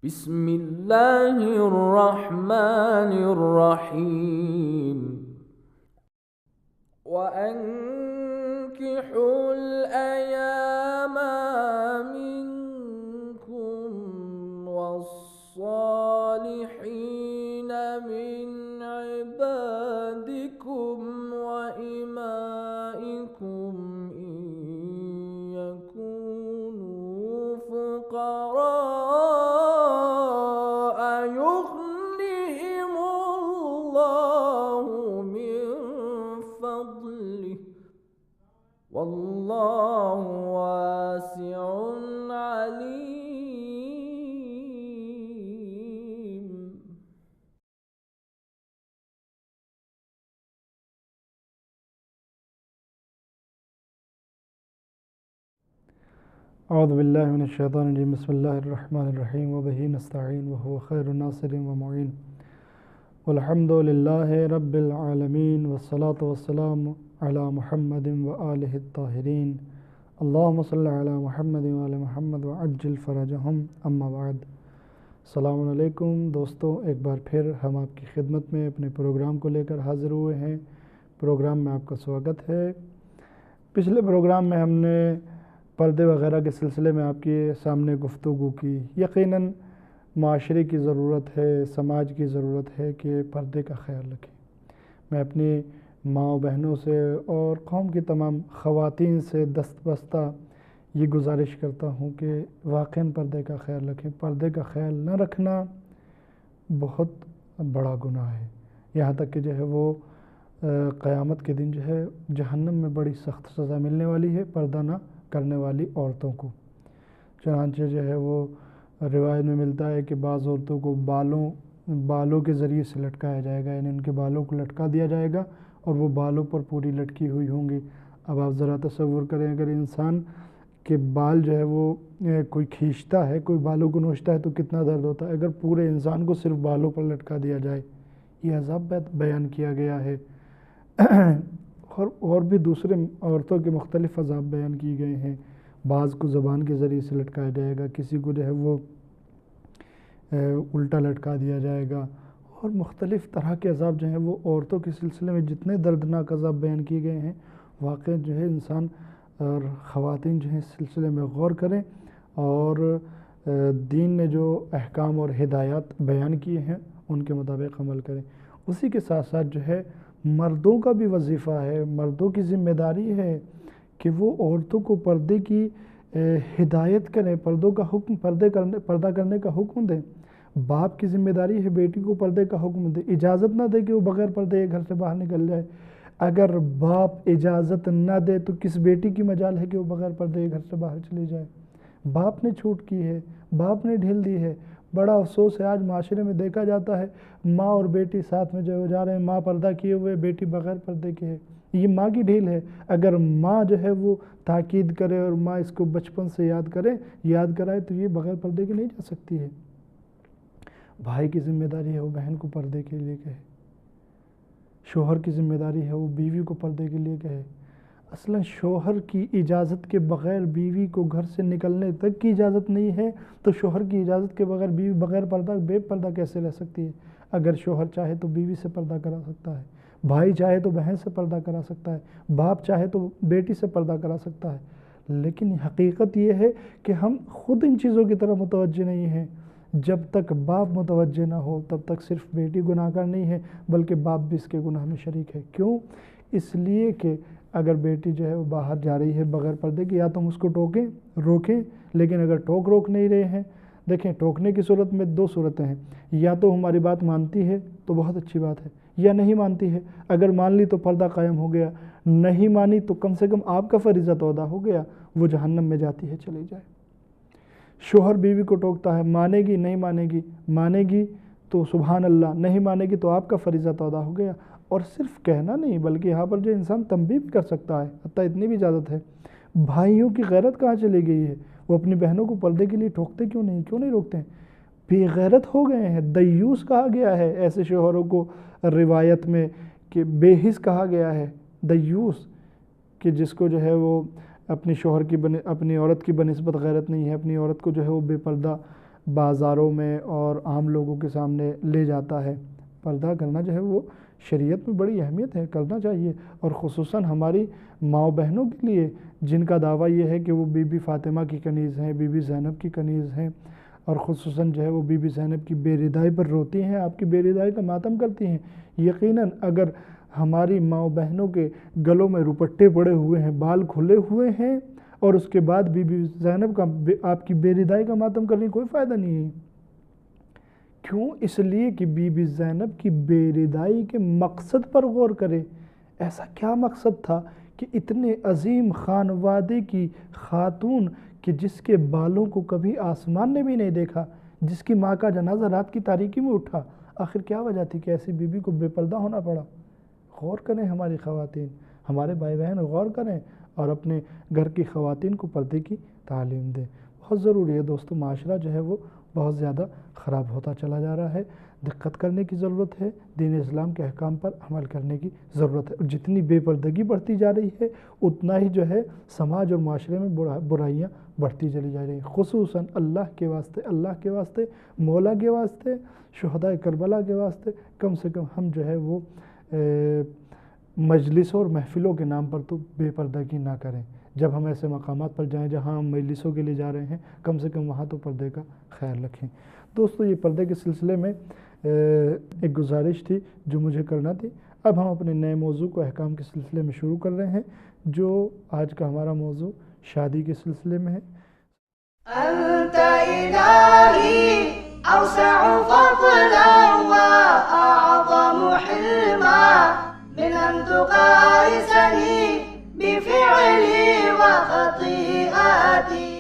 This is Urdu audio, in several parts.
بسم الله الرحمن الرحيم وأنكحوا الأيام منكم والصالحين من عبادكم وإمائكم إن يكونوا فقراء يغنهم الله من فضله والله واسع عليم. اعوذ باللہ من الشیطان الرجیم بسم اللہ الرحمن الرحیم وبہ نستعین وهو خیر الناصر ومعین والحمد للہ رب العالمین والصلاة والسلام علی محمد وآلہ الطاہرین اللہم صلی علی محمد وآل محمد وعجل فرجہم اما بعد. السلام علیکم دوستو، ایک بار پھر ہم آپ کی خدمت میں اپنے پروگرام کو لے کر حاضر ہوئے ہیں. پروگرام میں آپ کا سواگت ہے. پچھلے پروگرام میں ہم نے پردے وغیرہ کے سلسلے میں آپ کے سامنے گفتگو کی. یقیناً معاشرے کی ضرورت ہے، سماج کی ضرورت ہے کہ پردے کا خیال رکھیں. میں اپنی ماں و بہنوں سے اور قوم کی تمام خواتین سے دست بستہ یہ گزارش کرتا ہوں کہ واقعاً پردے کا خیال رکھیں. پردے کا خیال نہ رکھنا بہت بڑا گناہ ہے، یہاں تک کہ جو ہے وہ قیامت کے دن جو ہے جہنم میں بڑی سخت سزا ملنے والی ہے پردہ نہ کرنے والی عورتوں کو. چنانچہ جو ہے وہ روایت میں ملتا ہے کہ بعض عورتوں کو بالوں کے ذریعے سے لٹکایا جائے گا، یعنی ان کے بالوں کو لٹکا دیا جائے گا اور وہ بالوں پر پوری لٹکی ہوئی ہوں گی. اب آپ ذرا تصور کریں، اگر انسان کے بال جو ہے وہ کوئی کھینچتا ہے، کوئی بالوں کو نوچتا ہے تو کتنا درد ہوتا ہے. اگر پورے انسان کو صرف بالوں پر لٹکا دیا جائے، یہ عذاب بیان کیا گیا ہے. اور بھی دوسرے عورتوں کے مختلف عذاب بیان کیے گئے ہیں. بعض کو زبان کے ذریعے سے لٹکایا جائے گا، کسی کو جو ہے وہ الٹا لٹکا دیا جائے گا، اور مختلف طرح کے عذاب جو ہیں وہ عورتوں کے سلسلے میں جتنے دردناک عذاب بیان کیے گئے ہیں، واقعی جو ہے انسان اور خواتین جو ہیں اس سلسلے میں غور کریں اور دین نے جو احکام اور ہدایات بیان کیے ہیں ان کے مطابق عمل کریں. اسی کے ساتھ ساتھ جو ہے مردوں کا بھی وظیفہ ہے، مردوں کی ذمہ داری ہے کہ وہ عورتوں کو پردے کی ہدایت کریں، پردہ کرنے کا حکم دیں. باپ کی ذمہ داری ہے بیٹی کو پردے کا حکم دے، اجازت نہ دے کہ وہ بغیر پردے گھر سے باہر نکل جائے. اگر باپ اجازت نہ دے تو کس بیٹی کی مجال ہے کہ وہ بغیر پردے گھر سے باہر چلی جائے؟ باپ نے چھوٹ کی ہے، باپ نے ڈھیل دی ہے. بڑا افسوس ہے، آج معاشرے میں دیکھا جاتا ہے ماں اور بیٹی ساتھ میں جو جا رہے ہیں، ماں پردہ کیے ہوئے، بیٹی بغیر پردے کی ہے. یہ ماں کی ڈھیل ہے. اگر ماں جو ہے وہ تاکید کرے اور ماں اس کو بچپن سے یاد کرائے تو یہ بغیر پردے کے نہیں جا سکتی ہے. بھائی کی ذمہ داری ہے وہ بہن کو پردے کے لیے کہے، شوہر کی ذمہ داری ہے وہ بیوی کو پردے کے لیے کہے. اصلا شوہر کی اجازت کے بغیر بیوی کو گھر سے نکلنے تک کی اجازت نہیں ہے تو شوہر کی اجازت کے بغیر بیوی بغیر بے پردہ کیسے رہ سکتی ہے؟ اگر شوہر چاہے تو بیوی سے پردہ کرا سکتا ہے، بھائی چاہے تو بہن سے پردہ کرا سکتا ہے، باپ چاہے تو بیٹی سے پردہ کرا سکتا ہے. لیکن حقیقت یہ ہے کہ ہم خود ان چیزوں کی طرف متوجہ نہیں ہیں. جب تک باپ متوجہ نہ ہو تب تک صرف بیٹی گناہ گار نہیں ہے بلکہ باپ بھی اس کے گناہ میں شریک ہے. کیوں؟ اس لیے کہ اگر بیٹی جو ہے وہ باہر جا رہی ہے بغیر پردے کی، یا تو ہم اس کو روکیں، لیکن اگر روک نہیں رہے ہیں، دیکھیں ٹوکنے کی صورت میں دو صورتیں ہیں، یا تو ہماری بات مانتی ہے تو بہت اچھی بات ہے، یا نہیں مانتی ہے. اگر مان لی تو پردہ قائم ہو گیا، نہیں مانی تو کم سے کم آپ کا فریضہ تو ادا ہو گیا. وہ جہنم میں جاتی ہے چلی جائے. شوہر بیوی کو ٹوکتا ہے، مانے گی نہیں مانے گی تو سبحان اللہ، نہیں مانے گی تو آپ کا فریضہ تو ادا ہو گیا. اور صرف کہنا نہیں بلکہ یہاں پر جو انسان تنبیہ بھی کر سکتا ہے، حتیٰ اتنی بھی اجازت ہے. بھائیوں کی غیرت کہاں چلی گئی ہے؟ وہ اپنی بہنوں کو پردے کے لیے ٹوکتے کیوں نہیں روکتے ہیں؟ بے غیرت ہو گئے ہیں. دیوس کہا گیا ہے ایسے شوہروں کو روایت میں، کہ بے حس کہا گیا ہے. دیوس کہ جس کو جو ہے وہ اپنی عورت کی بنسبت غیرت نہیں ہے، اپنی عورت کو جو ہے وہ بے پردہ بازاروں میں اور عام لوگوں کے سامنے لے جاتا ہے۔ پردہ کرنا جو ہے وہ شریعت میں بڑی اہمیت ہے، کرنا چاہیے، اور خصوصاً ہماری ماؤں بہنوں کے لیے جن کا دعویٰ یہ ہے کہ وہ بی بی فاطمہ کی کنیز ہیں، بی بی زینب کی کنیز ہیں، اور خصوصاً جو ہے وہ بی بی زینب کی بے ردائی پر روتی ہیں، آپ کی بے ردائی کا ماتم کرتی ہیں۔ یقیناً اگر ہماری ماؤں بہنوں کے گلوں میں روپٹے پڑے ہوئے ہیں، بال کھلے ہوئے ہیں، اور اس کے بعد بی بی زینب کا آپ کی بے ردائی کا ماتم کرنے کوئی فائدہ نہیں ہے۔ کیوں؟ اس لیے کہ بی بی زینب کی بے ردائی کے مقصد پر غور کرے۔ ایسا کیا مقصد تھا کہ اتنے عظیم خانوادے کی خاتون کہ جس کے بالوں کو کبھی آسمان نے بھی نہیں دیکھا، جس کی ماں کا جنازہ رات کی تاریکی میں اٹھا، آخر کیا وجہ تھی کہ ایسی بی بی کو بے پردہ ہونا پڑا؟ غور کریں ہماری خواتین، ہمارے بھائی بہن غور کریں اور اپنے گھر کی خواتین کو پردے کی تعلیم دیں۔ بہت ضروری ہے دوستو، معاشرہ جو ہے وہ بہت زیادہ خراب ہوتا چلا جا رہا ہے، دقت کرنے کی ضرورت ہے، دین اسلام کے احکام پر عمل کرنے کی ضرورت ہے، اور جتنی بے پردگی بڑھتی جا رہی ہے اتنا ہی جو ہے سماج اور معاشرے میں برائیاں بڑھتی چلی جا رہی ہیں۔ خصوصاً اللہ کے واسطے، مولا کے واسطے، شہداء کربلا کے واسطے کم سے کم ہم جو ہے وہ مجلسوں اور محفلوں کے نام پر تو بے پردگی نہ کریں۔ جب ہم ایسے مقامات پر جائیں جہاں ہم مجلسوں کے لیے جا رہے ہیں، کم سے کم وہاں تو پردے کا خیال رکھیں۔ دوستو، یہ پردے کے سلسلے میں ایک گزارش تھی جو مجھے کرنا تھی۔ اب ہم اپنے نئے موضوع کو احکام کے سلسلے میں شروع کر رہے ہیں، جو آج کا ہمارا موضوع شادی کے سلسلے میں ہے۔ أنت إلهي أوسع فضلا وأعظم حلما من أن تقايسني بفعلي وخطيئاتي۔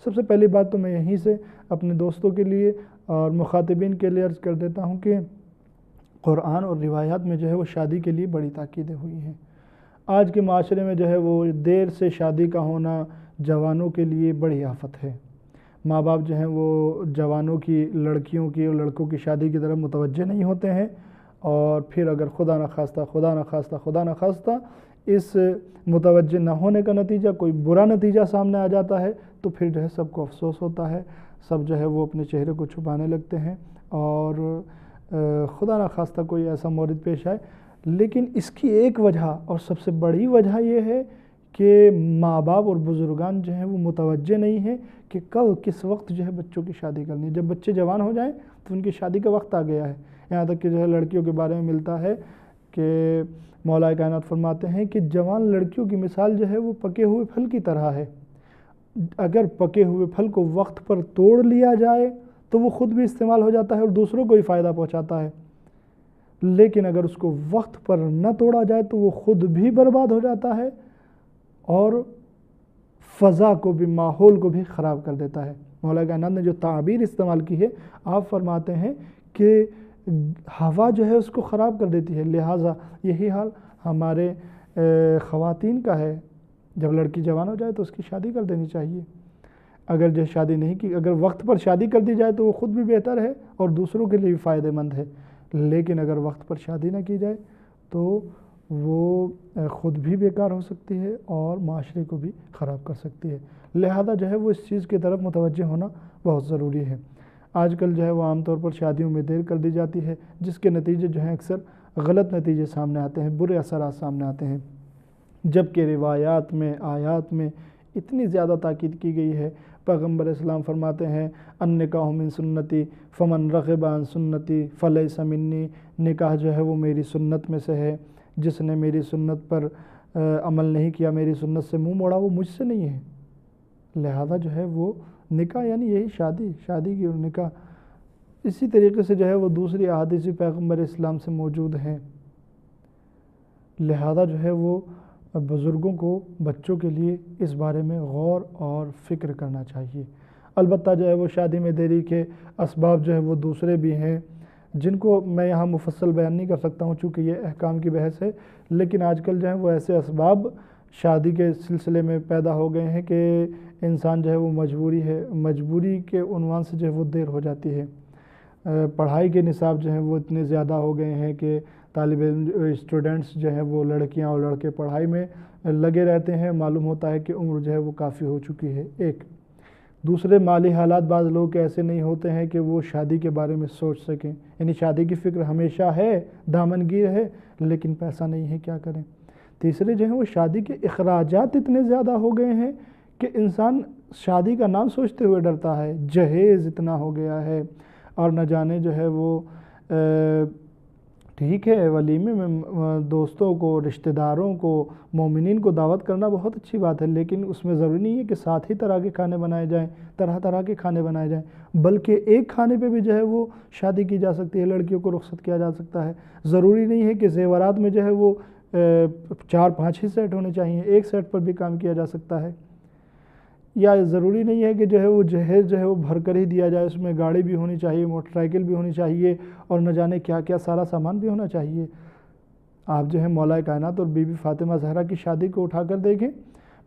سب سے پہلی بات تو میں یہیں سے اپنے دوستوں کے لیے اور مخاطبین کے لیے عرض کر دیتا ہوں کہ قرآن اور روایات میں جو ہے وہ شادی کے لیے بڑی تاکیدیں ہوئی ہیں۔ آج کے معاشرے میں جو ہے وہ دیر سے شادی کا ہونا جوانوں کے لیے بڑی آفت ہے۔ ماں باپ جو ہیں وہ جوانوں کی، لڑکیوں کی اور لڑکوں کی شادی کی طرف متوجہ نہیں ہوتے ہیں، اور پھر اگر خدا نخواستہ اس متوجہ نہ ہونے کا نتیجہ کوئی برا نتیجہ سامنے آ جاتا ہے تو پھر جو ہے سب کو افسوس ہوتا ہے، سب جو ہے وہ اپنے چہرے کو چھپانے لگتے ہیں، اور خدا نخواستہ کوئی ایسا مورد پیش آئے۔ لیکن اس کی ایک وجہ اور سب سے بڑی وجہ یہ ہے کہ ماں باپ اور بزرگان جو ہیں وہ متوجہ نہیں ہیں کہ کب کس وقت جو ہے بچوں کی شادی کرنی ہے۔ جب بچے جوان ہو جائیں تو ان کی شادی کا وقت آ گیا ہے۔ یہاں تک کہ جو ہے لڑکیوں کے بارے میں ملتا ہے کہ مولا کائنات فرماتے ہیں کہ جوان لڑکیوں کی مثال جو ہے وہ پکے ہوئے پھل کی طرح ہے۔ اگر پکے ہوئے پھل کو وقت پر توڑ لیا جائے تو وہ خود بھی استعمال ہو جاتا ہے اور دوسروں کو بھی فائدہ پہنچاتا ہے، لیکن اگر اس کو وقت پر نہ توڑا جائے تو وہ خود بھی برباد ہو جاتا ہے اور فضا کو بھی، ماحول کو بھی خراب کر دیتا ہے۔ مولا کائنات نے جو تعبیر استعمال کی ہے، آپ فرماتے ہیں کہ ہوا جو ہے اس کو خراب کر دیتی ہے، لہٰذا یہی حال ہمارے خواتین کا ہے۔ جب لڑکی جوان ہو جائے تو اس کی شادی کر دینی چاہیے۔ اگر جو شادی نہیں کی، اگر وقت پر شادی کر دی جائے تو وہ خود بھی بہتر ہے اور دوسروں کے لیے بھی فائدہ مند ہے، لیکن اگر وقت پر شادی نہ کی جائے تو وہ خود بھی بیکار ہو سکتی ہے اور معاشرے کو بھی خراب کر سکتی ہے۔ لہذا جو ہے وہ اس چیز کی طرف متوجہ ہونا بہت ضروری ہے۔ آج کل جو ہے وہ عام طور پر شادیوں میں دیر کر دی جاتی ہے، جس کے نتیجے جو ہیں اکثر غلط نتیجے سامنے آتے ہیں، برے اثرات سامنے آتے ہیں، جبکہ روایات میں، آیات میں اتنی زیادہ تاکید کی گئی ہے۔ پیغمبر اسلام فرماتے ہیں النکاح من سنتی فمن رغب عن سنتی فلیس منی، نکاح جو ہے وہ میری سنت میں سے ہے، جس نے میری سنت پر عمل نہیں کیا، میری سنت سے منہ موڑا، وہ مجھ سے نہیں ہے۔ لہذا جو ہے وہ نکاح یعنی یہی شادی کی اور نکاح، اسی طریقے سے جو ہے وہ دوسری احادیث پیغمبر اسلام سے موجود ہیں۔ لہذا جو ہے وہ بزرگوں کو بچوں کے لیے اس بارے میں غور اور فکر کرنا چاہیے۔ البتہ جو ہے وہ شادی میں دیری کے اسباب جو ہے وہ دوسرے بھی ہیں، جن کو میں یہاں مفصل بیان نہیں کر سکتا ہوں چونکہ یہ احکام کی بحث ہے، لیکن آج کل جو ہے وہ ایسے اسباب شادی کے سلسلے میں پیدا ہو گئے ہیں کہ انسان جو ہے وہ مجبوری کے عنوان سے جو ہے وہ دیر ہو جاتی ہے۔ پڑھائی کے نصاب جو ہیں وہ اتنے زیادہ ہو گئے ہیں کہ طالب علم اسٹوڈنٹس جو ہیں وہ لڑکیاں اور لڑکے پڑھائی میں لگے رہتے ہیں، معلوم ہوتا ہے کہ عمر جو ہے وہ کافی ہو چکی ہے۔ ایک دوسرے مالی حالات بعض لوگوں کے ایسے نہیں ہوتے ہیں کہ وہ شادی کے بارے میں سوچ سکیں، یعنی شادی کی فکر ہمیشہ ہے، دامنگیر ہے، لیکن پیسہ نہیں ہے، کیا کریں۔ تیسرے جو ہیں وہ شادی کے اخراجات اتنے زیادہ ہو گئے ہیں کہ انسان شادی کا نام سوچتے ہوئے ڈرتا ہے، جہیز اتنا ہو گیا ہے، اور نہ جانے جو ہے وہ ٹھیک ہے ولیمے میں دوستوں کو، رشتہ داروں کو، مومنین کو دعوت کرنا بہت اچھی بات ہے، لیکن اس میں ضروری نہیں ہے کہ ساتھ ہی طرح کے کھانے بنائے جائیں، طرح طرح کے کھانے بنائے جائیں، بلکہ ایک کھانے پہ بھی جو ہے وہ شادی کی جا سکتی ہے، لڑکیوں کو رخصت کیا جا سکتا ہے۔ ضروری نہیں ہے کہ زیورات میں جو ہے وہ 4-5 ہی سیٹ ہونے چاہیے، ایک سیٹ پر بھی کام کیا جا سکتا ہے۔ یا ضروری نہیں ہے کہ جو ہے وہ جہیز جو ہے وہ بھر کر ہی دیا جائے، اس میں گاڑی بھی ہونی چاہیے، موٹر سائیکل بھی ہونی چاہیے، اور نہ جانے کیا کیا سارا سامان بھی ہونا چاہیے۔ آپ جو ہے مولا کائنات اور بی بی فاطمہ زہرا کی شادی کو اٹھا کر دیکھیں،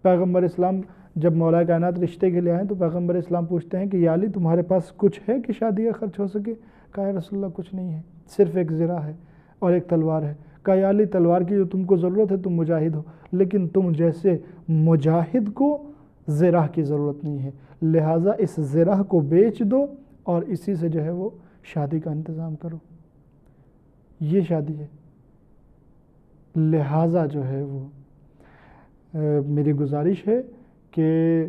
پیغمبر اسلام جب مولا کائنات رشتے کے لیے آئیں تو پیغمبر اسلام پوچھتے ہیں کہ یا علی تمہارے پاس کچھ ہے کہ شادی کا خرچ ہو سکے؟ کہا یا رسول اللہ کچھ نہیں ہے، صرف ایک زرہ ہے اور ایک تلوار ہے۔ کہا یا علی تلوار کی جو تم کو ضرورت ہے تم مجاہد ہو، لیکن تم جیسے مجاہد کو زرہ کی ضرورت نہیں ہے، لہٰذا اس زرہ کو بیچ دو اور اسی سے جو ہے وہ شادی کا انتظام کرو۔ یہ شادی ہے، لہٰذا جو ہے وہ میری گزارش ہے کہ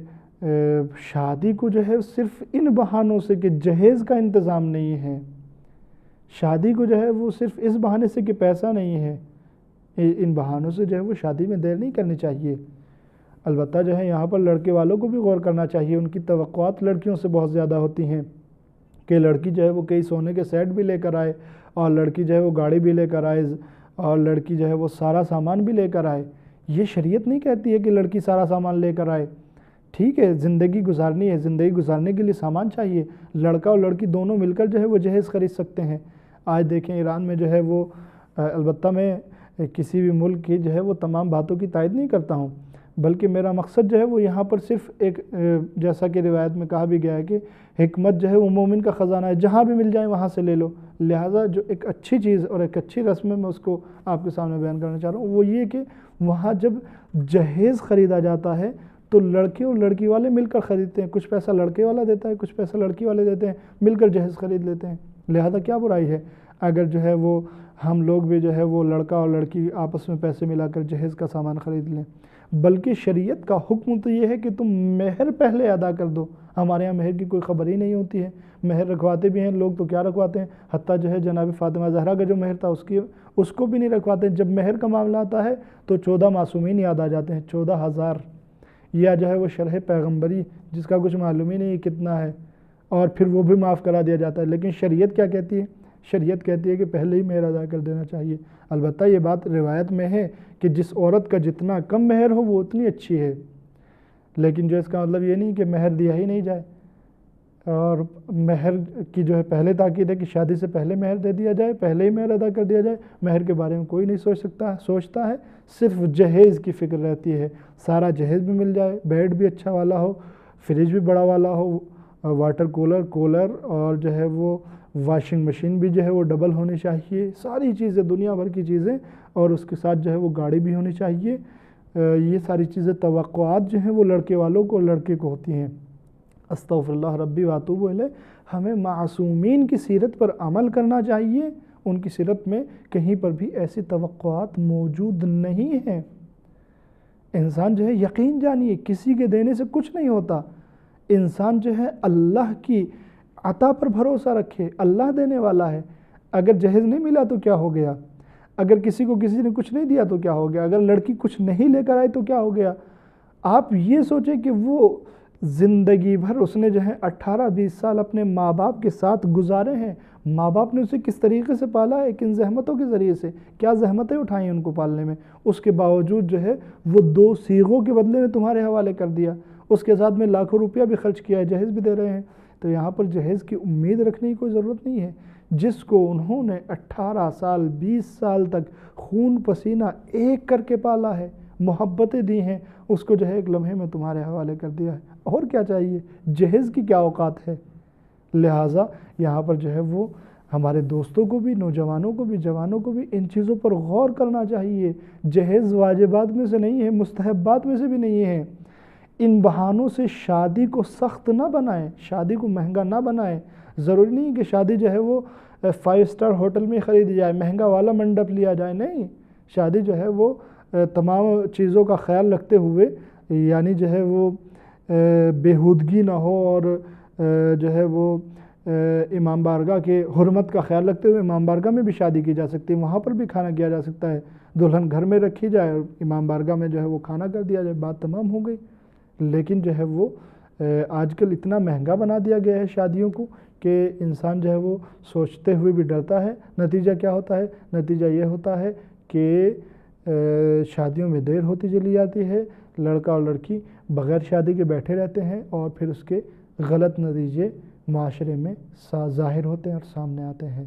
شادی کو جو ہے صرف ان بہانوں سے کہ جہیز کا انتظام نہیں ہے، شادی کو جو ہے وہ صرف اس بہانے سے کہ پیسہ نہیں ہے، ان بہانوں سے جو ہے وہ شادی میں دیر نہیں کرنی چاہیے۔ البتہ جو ہے یہاں پر لڑکے والوں کو بھی غور کرنا چاہیے، ان کی توقعات لڑکیوں سے بہت زیادہ ہوتی ہیں کہ لڑکی جو ہے وہ کئی سونے کے سیٹ بھی لے کر آئے، اور لڑکی جو ہے وہ گاڑی بھی لے کر آئے، اور لڑکی جو ہے وہ سارا سامان بھی لے کر آئے۔ یہ شریعت نہیں کہتی ہے کہ لڑکی سارا سامان لے کر آئے، ٹھیک ہے زندگی گزارنی ہے، زندگی گزارنے کے لیے سامان چاہیے، لڑکا اور لڑکی دونوں مل کر جو ہے وہ جہیز خرید سکتے ہیں۔ آج دیکھیں ایران میں جو ہے وہ البتہ میں کسی بھی ملک کی جو ہے وہ تمام باتوں کی تائید نہیں کرتا ہوں، بلکہ میرا مقصد جو ہے وہ یہاں پر صرف ایک جیسا کہ روایت میں کہا بھی گیا ہے کہ حکمت جو ہے وہ مومن کا خزانہ ہے، جہاں بھی مل جائیں وہاں سے لے لو۔ لہٰذا جو ایک اچھی چیز اور ایک اچھی رسم ہے میں اس کو آپ کے سامنے بیان کرنا چاہ رہا ہوں، وہ یہ کہ وہاں جب جہیز خریدا جاتا ہے تو لڑکے اور لڑکی والے مل کر خریدتے ہیں، کچھ پیسہ لڑکے والا دیتا ہے، کچھ پیسہ لڑکی والے دیتے ہیں، مل کر جہیز خرید لیتے ہیں۔ لہٰذا کیا برائی ہے اگر جو ہے وہ ہم لوگ بھی جو ہے وہ لڑکا اور لڑکی آپس میں پیسے ملا کر جہیز کا سامان خرید لیں۔ بلکہ شریعت کا حکم تو یہ ہے کہ تم مہر پہلے ادا کر دو۔ ہمارے یہاں مہر کی کوئی خبر ہی نہیں ہوتی ہے، مہر رکھواتے بھی ہیں لوگ تو کیا رکھواتے ہیں، حتیٰ جو ہے جناب فاطمہ زہرا کا جو مہر تھا اس کو بھی نہیں رکھواتے۔ جب مہر کا معاملہ آتا ہے تو 14 معصومین یاد آ جاتے ہیں، 14,000، یا جو ہے وہ شرح پیغمبری جس کا کچھ معلوم ہی نہیں کتنا ہے، اور پھر وہ بھی معاف کرا دیا جاتا ہے۔ لیکن شریعت کیا کہتی ہے؟ شریعت کہتی ہے کہ پہلے ہی مہر ادا کر دینا چاہیے۔ البتہ یہ بات روایت میں ہے کہ جس عورت کا جتنا کم مہر ہو وہ اتنی اچھی ہے، لیکن جو اس کا مطلب یہ نہیں کہ مہر دیا ہی نہیں جائے، اور مہر کی جو ہے پہلے تاکید ہے کہ شادی سے پہلے مہر دے دیا جائے، پہلے ہی مہر ادا کر دیا جائے۔ مہر کے بارے میں کوئی نہیں سوچتا ہے، صرف جہیز کی فکر رہتی ہے، سارا جہیز بھی مل جائے، بیڈ بھی اچھا والا ہو، فریج بھی بڑا والا ہو، واٹر کولر اور جو ہے وہ واشنگ مشین بھی جو ہے وہ ڈبل ہونی چاہیے، ساری چیزیں دنیا بھر کی چیزیں، اور اس کے ساتھ جو ہے وہ گاڑی بھی ہونی چاہیے۔ یہ ساری چیزیں توقعات جو ہیں وہ لڑکے والوں کو لڑکے کو ہوتی ہیں۔ استغفر اللہ ربی واتوب الیہ۔ ہمیں معصومین کی سیرت پر عمل کرنا چاہیے، ان کی سیرت میں کہیں پر بھی ایسی توقعات موجود نہیں ہیں۔ انسان جو ہے یقین جانیے کسی کے دینے سے کچھ نہیں ہوتا، انسان جو ہے اللہ کی عطا پر بھروسہ رکھے، اللہ دینے والا ہے۔ اگر جہیز نہیں ملا تو کیا ہو گیا، اگر کسی نے کچھ نہیں دیا تو کیا ہو گیا، اگر لڑکی کچھ نہیں لے کر آئی تو کیا ہو گیا۔ آپ یہ سوچیں کہ وہ زندگی بھر اس نے جو ہے 18-20 سال اپنے ماں باپ کے ساتھ گزارے ہیں، ماں باپ نے اسے کس طریقے سے پالا ہے، کن زحمتوں کے ذریعے سے، کیا زحمتیں اٹھائیں ان کو پالنے میں، اس کے باوجود جو ہے وہ 2 صیغوں کے بدلے میں تمہارے حوالے کر دیا، اس کے ساتھ میں لاکھوں روپیہ بھی خرچ کیا ہے، جہیز بھی دے رہے ہیں۔ تو یہاں پر جہیز کی امید رکھنے کی کوئی ضرورت نہیں ہے۔ جس کو انہوں نے 18 سال 20 سال تک خون پسینہ ایک کر کے پالا ہے، محبتیں دی ہیں، اس کو جو ہے ایک لمحے میں تمہارے حوالے کر دیا ہے، اور کیا چاہیے، جہیز کی کیا اوقات ہے۔ لہٰذا یہاں پر جو ہے وہ ہمارے دوستوں کو بھی، نوجوانوں کو بھی، جوانوں کو بھی ان چیزوں پر غور کرنا چاہیے۔ جہیز واجبات میں سے نہیں ہے، مستحبات میں سے بھی نہیں ہے۔ ان بہانوں سے شادی کو سخت نہ بنائیں، شادی کو مہنگا نہ بنائیں۔ ضروری نہیں کہ شادی جو ہے وہ 5 اسٹار ہوٹل میں خریدی جائے، مہنگا والا منڈپ لیا جائے، نہیں، شادی جو ہے وہ تمام چیزوں کا خیال رکھتے ہوئے، یعنی جو ہے وہ بےہودگی نہ ہو، اور جو ہے وہ امام بارگاہ کے حرمت کا خیال رکھتے ہوئے امام بارگاہ میں بھی شادی کی جا سکتی ہے، وہاں پر بھی کھانا کیا جا سکتا ہے، دلہن گھر میں رکھی جائے اور امام بارگاہ میں جو ہے وہ کھانا کر دیا جائے، بات تمام ہو گئی۔ لیکن جو ہے وہ آج کل اتنا مہنگا بنا دیا گیا ہے شادیوں کو کہ انسان جو ہے وہ سوچتے ہوئے بھی ڈرتا ہے۔ نتیجہ کیا ہوتا ہے؟ نتیجہ یہ ہوتا ہے کہ شادیوں میں دیر ہوتی چلی جاتی ہے، لڑکا اور لڑکی بغیر شادی کے بیٹھے رہتے ہیں، اور پھر اس کے غلط نتیجے معاشرے میں ظاہر ہوتے ہیں اور سامنے آتے ہیں۔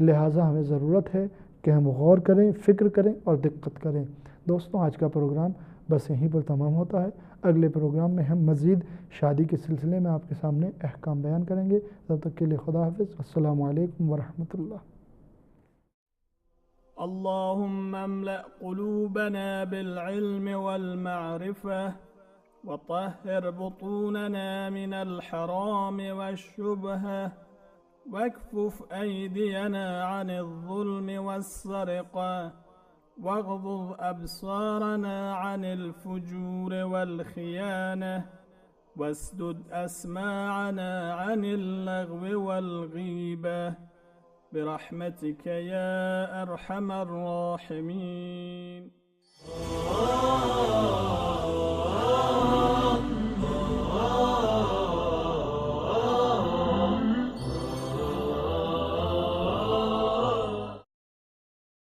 لہٰذا ہمیں ضرورت ہے کہ ہم غور کریں، فکر کریں اور دقت کریں۔ دوستوں، آج کا پروگرام بس یہیں پر تمام ہوتا ہے۔ اگلے پروگرام میں ہم مزید شادی کے سلسلے میں آپ کے سامنے احکام بیان کریں گے۔ تب تک کے لیے خدا حافظ، السلام علیکم ورحمۃ اللہ۔ اللهم املأ قلوبنا بالعلم والمعرفة، وطهر بطوننا من الحرام والشبهة، واكفف أيدينا عن الظلم والسرقة، واغضض أبصارنا عن الفجور والخيانة، واسدد أسماعنا عن اللغو والغيبة، برحمتك يا أرحم الراحمين۔